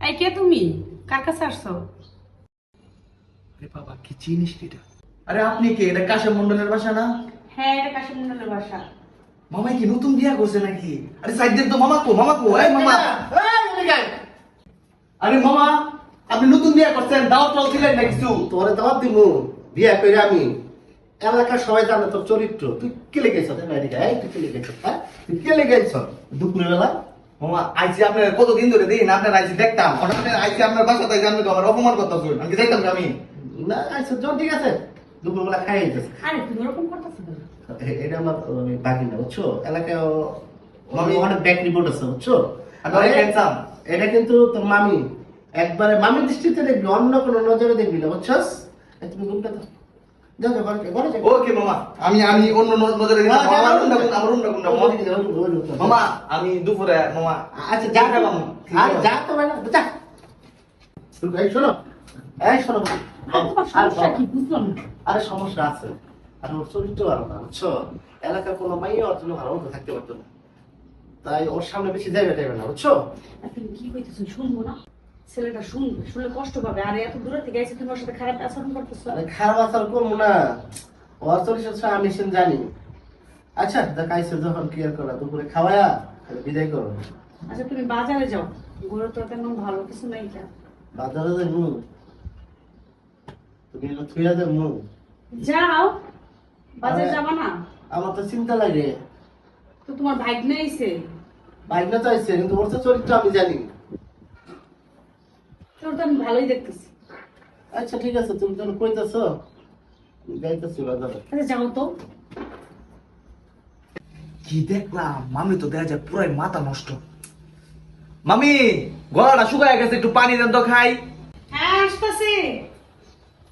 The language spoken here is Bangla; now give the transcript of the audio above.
এই কে তুমি? কার কাছে আসছো? আরে বাবা কি চিনিস এটা? আরে আপনি কে? এটা কাশেম মন্ডলের বাসা না? হ্যাঁ, এটা কাশিম মন্ডলের বাসা। মামাই কি নতুন বিয়া করছে নাকি? আরে সাইড দেন তো মামা কো এই মামা আরে মামা আপনি নতুন বিয়া করছেন দাওয়াত টাও দিলেন না কিছু? তোরে দাওয়াত দিমু বিয়া করে আমি এলাকার সবাই জানে তোর চরিত্র তুই কে লেগেছ তুই কে লেগেছ হ্যাঁ তুই কে লেগেছ দুপুরের বেলা মামা আইছি আপনার কতদিন ধরে দিন আপনার আইছি দেখতাম হঠাৎ আইছি আপনার বাসাতে জানলে তো আমার অপমান করতেছেন আমি কি দেখতাম আমি না আচ্ছা জন ঠিক আছে দুপুরবেলা খাই যেতেছে আরে তুমি এরকম করতেছো কেন? এটা আমার বাগিনা বুঝছো এলাকায় মামি অনেক ব্যাক রিপোর্ট আছে বুঝছো আমি অনেক handsome। এটা কিন্তু তোর মামি একবারে মামির দৃষ্টিতে দেখবি অন্য কোনো নজরে দেখবি না বুঝছস তুমি ঘুমটা দাও যাও যাও ঘরে যাও ওকে মামা আমি অন্য নজরে দিলাম আমার অন্য মামা আমি দুপুরে মামা আচ্ছা যা খাবো আর যা তো ভাই যা এই শোনো তোমার সমস্যা কি বুঝলাম না। আরে সমস্যা আছে আর ওর চরিত্র ভালো না বুঝছো এলাকার কোনো মাইয়া ওর জন্য ভালো মতো থাকতে পারতো না তাই ওর সামনে বেশি যাবে না বুঝছো আর তুমি কি কইতেছো শুনবো না? ছেলেটা শুনবে, শুনলে কষ্ট পাবে। আর এত দূরে থেকে এসে তুমি ওর সাথে খারাপ আচরণ করতেছো। আরে খারাপ আচার করবো না ওর চরিত্র আমি সেন জানি আচ্ছা দেখ আইসে যখন ক্লিয়ার করা দুপুরে খাওয়ায়া তাহলে বিদায় করো আচ্ছা তুমি বাজারে যাও, ঘরে তো তেমন ভালো কিছু নাই। কেন বাজারে যে মু তুমি থুইয়া যে মু যাও, বাজারে আরে- যাবা না? আমার তো চিন্তা লাগে তো তোমার ভাগ্নে আইছে, বাইক না চাইছে কিন্তু ওর তো চরিত্র আমি জানি তোর তো আমি ভালোই দেখতেছি। আচ্ছা ঠিক আছে তুমি যখন কইতেছো যাইতেছি বাজারে আচ্ছা যাও তো। কি দেখলাম মামি তো দেখা যায় পুরাই মাথা নষ্ট মামি গলাটা শুকায় গেছে একটু পানি দেন তো খাই হ্যাঁ আসতেছি।